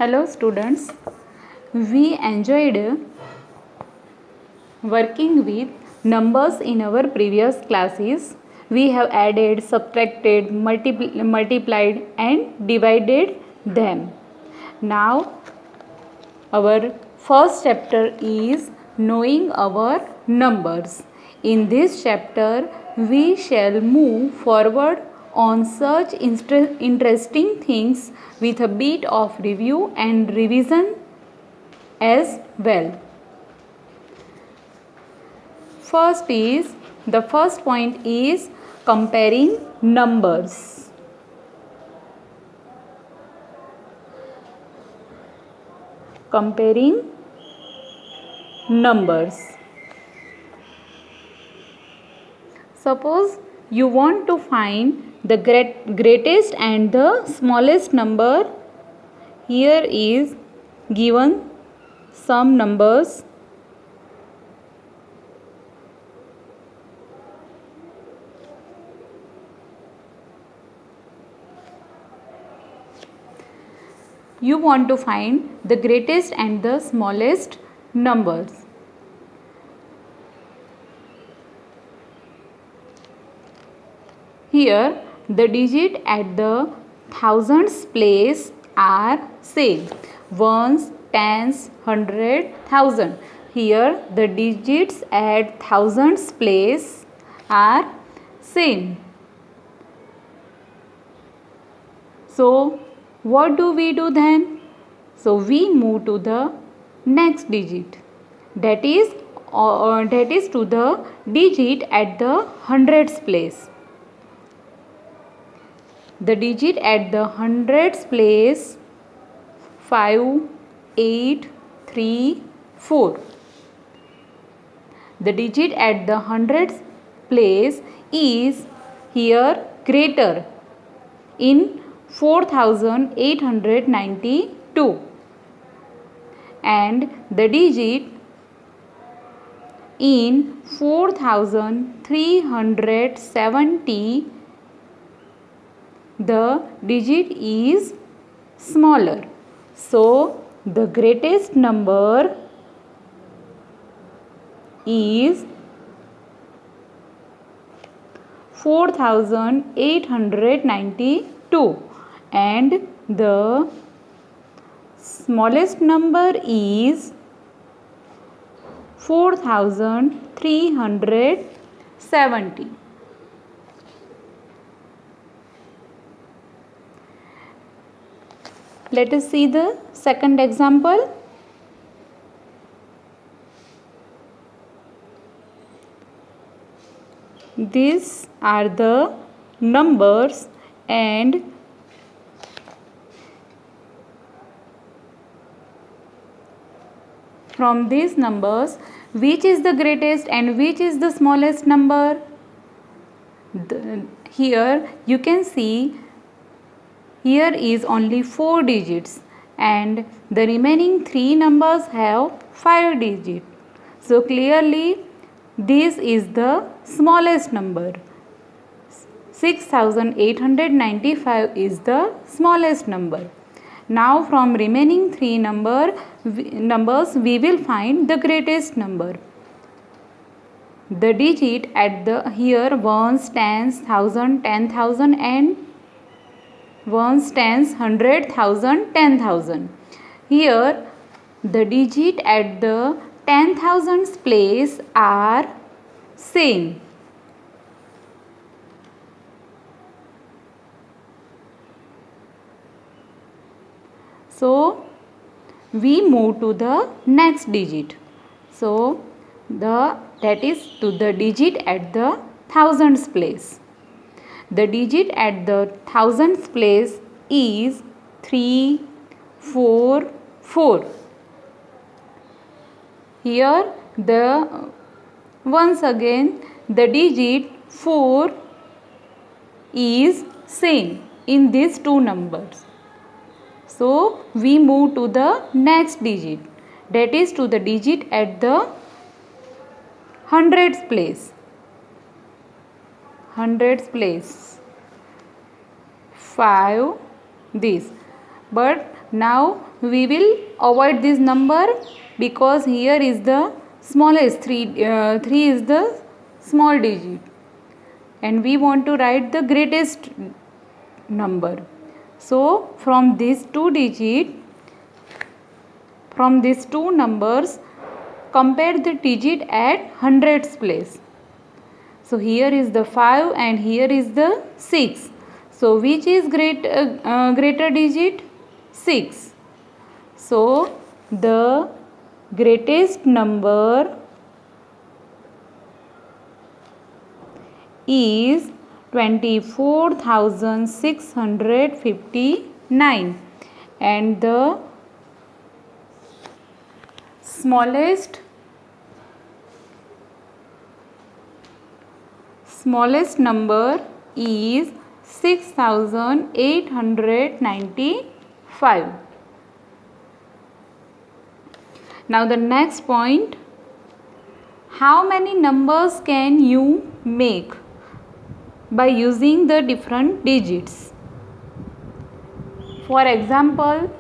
Hello students, we enjoyed working with numbers in our previous classes. We have added, subtracted, multiplied and divided them. Now our first chapter is knowing our numbers. In this chapter we shall move forward on such interesting things with a bit of review and revision as well. The first point is comparing numbers. Comparing numbers. Suppose you want to find the greatest and the smallest number. Here is given some numbers. You want to find the greatest and the smallest numbers. Here the digit at the thousands place are same. Ones, tens, hundred, thousand. Here the digits at thousands place are same. So what do we do then? So we move to the next digit. That is to the digit at the hundreds place. The digit at the hundreds place 5, 8, 3, 4. The digit at the hundreds place is here greater in 4892 and the digit in 4370, the digit is smaller. So the greatest number is 4892 and the smallest number is 4370. Let us see the second example. These are the numbers and from these numbers, which is the greatest and which is the smallest number? Here you can see here is only 4 digits and the remaining 3 numbers have 5 digits. So clearly this is the smallest number. 6895 is the smallest number. Now from remaining 3 numbers we will find the greatest number. The digit at the here ones, tens, thousand, 10,000 and ones, tens, 100,000, 10,000. Here the digit at the 10,000's place are same. So we move to the next digit. So that is to the digit at the thousands place. The digit at the thousands place is 344. Here once again the digit 4 is same in these two numbers. So we move to the next digit, that is to the digit at the hundreds place. 5 this, but now we will avoid this number because here is the smallest 3 is the small digit and we want to write the greatest number. So from these two numbers, compare the digit at hundreds place. So here is the 5 and here is the 6. So which is greater digit? 6. So the greatest number is 24,659 and the smallest number is 6,895. Now the next point, how many numbers can you make by using the different digits? For example,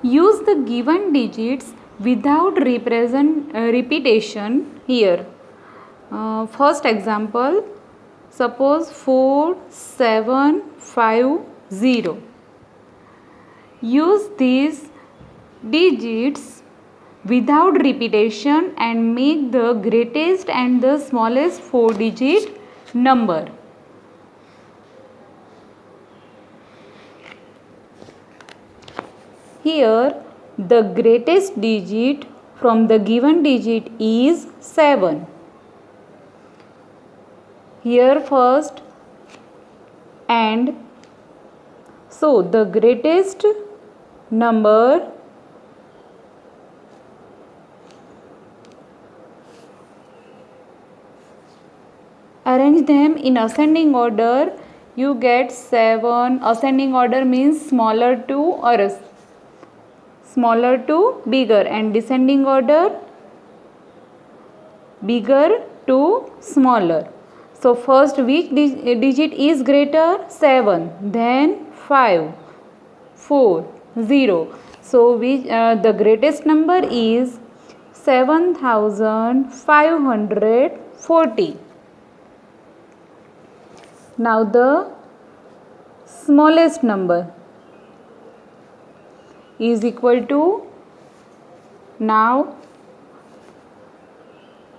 use the given digits without repetition here. First example, suppose 4750. Use these digits without repetition and make the greatest and the smallest 4-digit number. Here the greatest digit from the given digit is 7. Here first, and so the greatest number arrange them in ascending order. You get 7. Ascending order means smaller to bigger, and descending order bigger to smaller. So first which digit is greater? 7. Then 5, 4, 0. So the greatest number is 7,540. Now the smallest number is equal to, now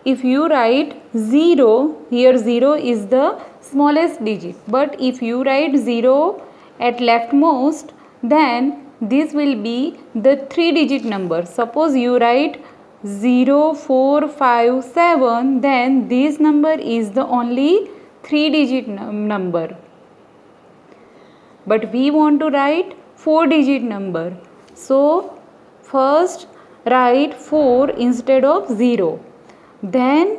if you write 0, here 0 is the smallest digit, but if you write 0 at leftmost, then this will be the 3-digit number. Suppose you write 0457, then this number is the only 3-digit number, but we want to write 4-digit number. So first write 4 instead of 0, then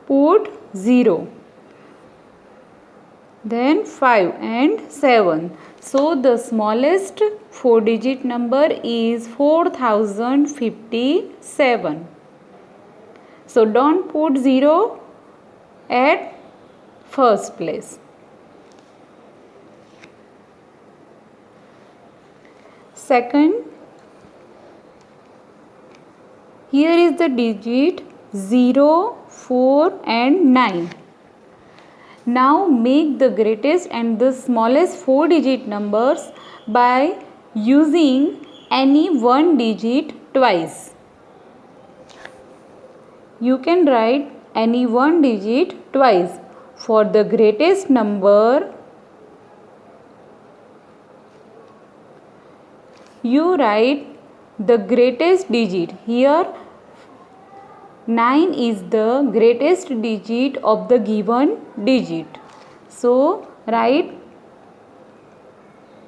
put 0, then 5 and 7. So the smallest 4-digit number is 4057. So don't put 0 at first place. Second, here is the digit 0, 4 and 9. Now make the greatest and the smallest 4-digit numbers by using any one digit twice. You can write any one digit twice. For the greatest number, you write the greatest digit. Here 9 is the greatest digit of the given digit. So write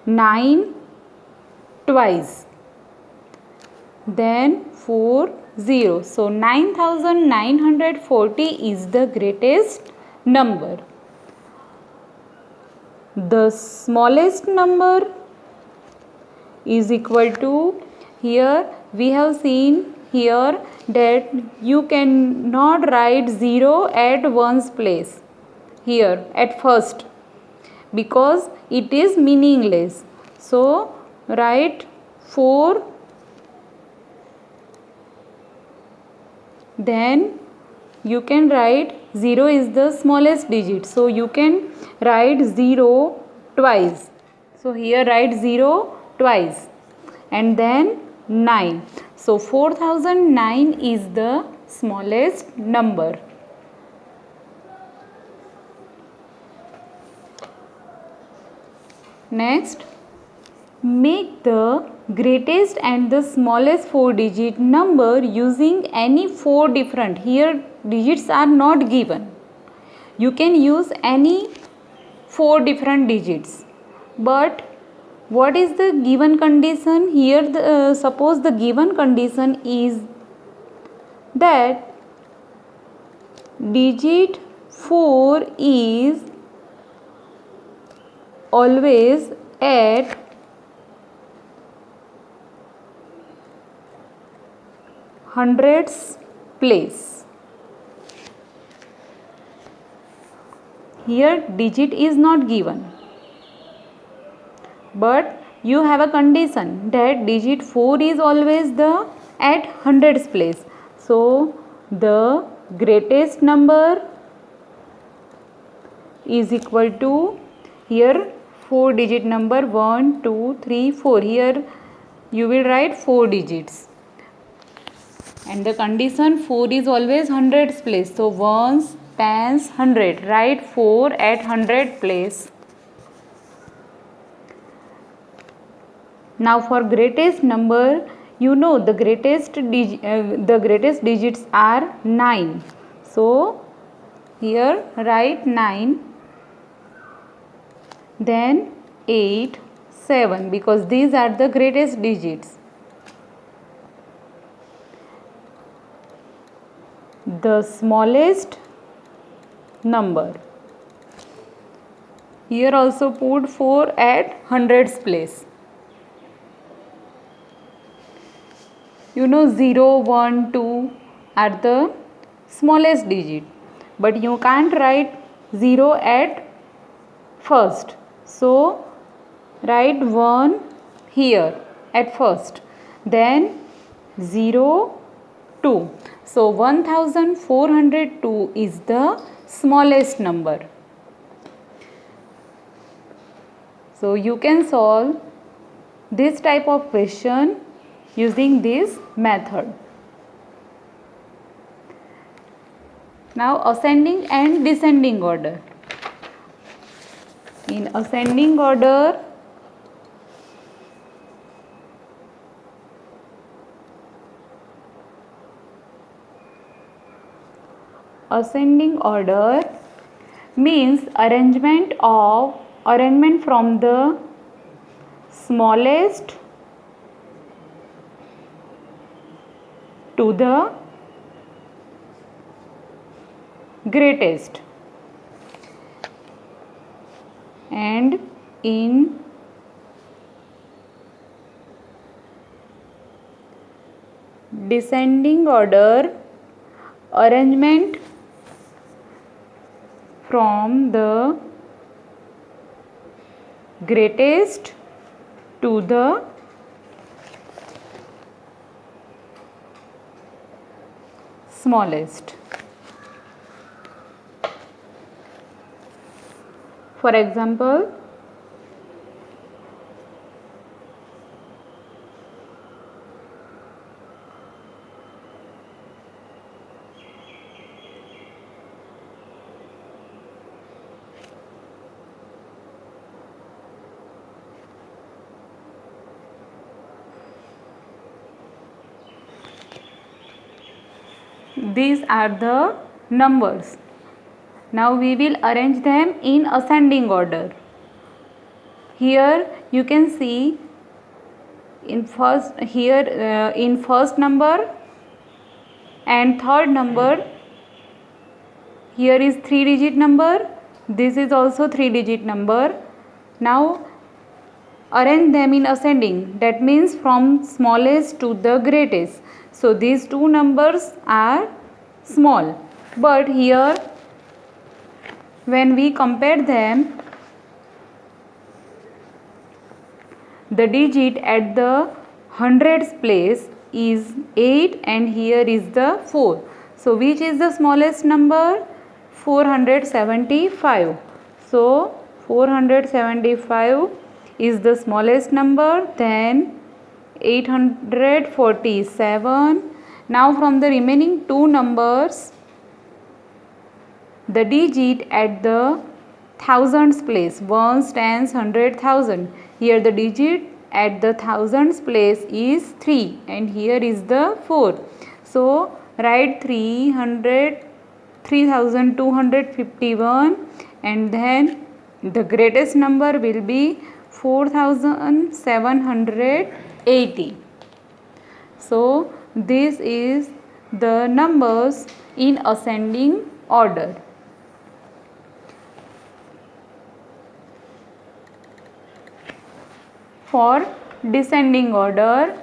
9 twice, then 4, 0. So 9,940 is the greatest number. The smallest number is equal to, here we have seen here that you cannot write 0 at one's place here at first, because it is meaningless. So write 4, then you can write 0 is the smallest digit, so you can write 0 twice. So here write 0 twice, and then 9. So 4009 is the smallest number. Next, make the greatest and the smallest 4-digit number using any 4 different. Here digits are not given. You can use any 4 different digits. But what is the given condition? Here suppose the given condition is that digit 4 is always at hundreds place. Here digit is not given, but you have a condition that digit 4 is always the at hundreds place. So the greatest number is equal to, here 4-digit number 1, 2, 3, 4. Here you will write 4 digits. And the condition 4 is always hundreds place. So ones, tens, 100. Write 4 at 100 place. Now for greatest number, you know the greatest digits are 9. So here write 9, then 8, 7, because these are the greatest digits. The smallest number, here also put 4 at hundreds place. You know 0, 1, 2 are the smallest digit, but you can't write 0 at first. So write 1 here at first, then 0, 2. So 1402 is the smallest number. So you can solve this type of question using this method. Now ascending and descending order. In ascending order, means arrangement from the smallest to the greatest. And in descending order, arrangement from the greatest to the smallest. For example, these are the numbers. Now we will arrange them in ascending order. Here you can see in first number and third number, here is 3-digit number, this is also 3-digit number. Now arrange them in ascending, that means from smallest to the greatest. So these two numbers are small, but here when we compare them, the digit at the hundreds place is 8 and here is the 4. So which is the smallest number? 475. So 475 is the smallest number, then 847. Now from the remaining two numbers, the digit at the thousands place, ones, tens, hundred, thousand. Here the digit at the thousands place is 3 and here is the 4. So write 3251 and then the greatest number will be 4780. So this is the numbers in ascending order. For descending order,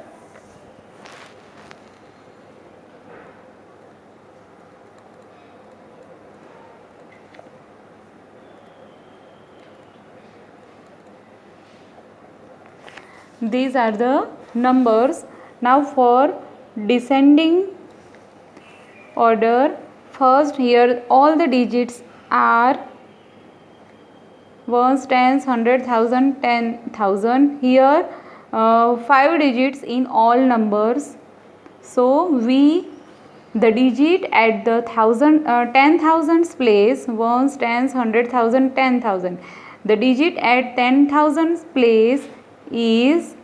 these are the numbers. Now for descending order, first here all the digits are ones, tens, hundred, thousand, 10,000. Here 5 digits in all numbers. So the digit at the 10,000s place, ones, tens, 100,000, 10,000. The digit at 10,000s place is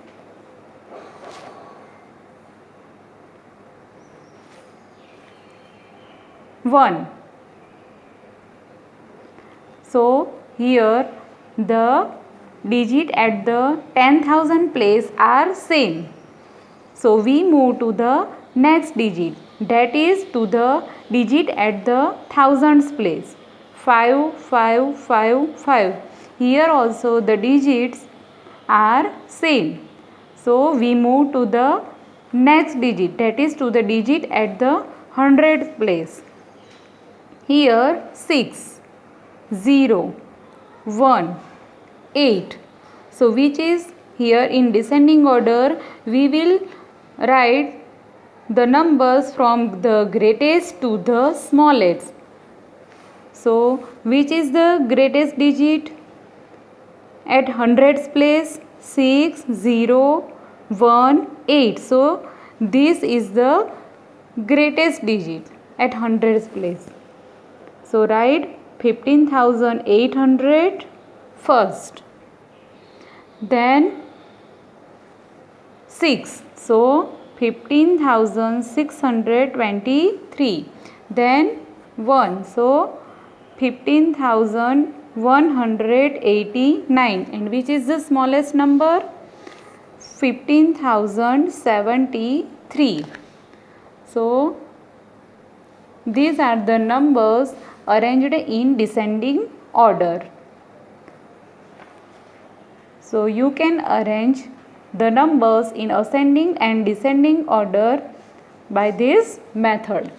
1. So here the digit at the 10,000 place are same. So we move to the next digit, that is to the digit at the thousands place. 5, 5, 5, 5. Here also the digits are same. So we move to the next digit, that is to the digit at the hundredth place. Here 6, 0, 1, 8. So which is here in descending order, we will write the numbers from the greatest to the smallest. So which is the greatest digit? At hundreds place 6, 0, 1, 8. So this is the greatest digit at hundreds place. So write 15,800 first, then 6, so 15,623, then 1, so 15,189, and which is the smallest number? 15,073. So these are the numbers arranged in descending order. So you can arrange the numbers in ascending and descending order by this method.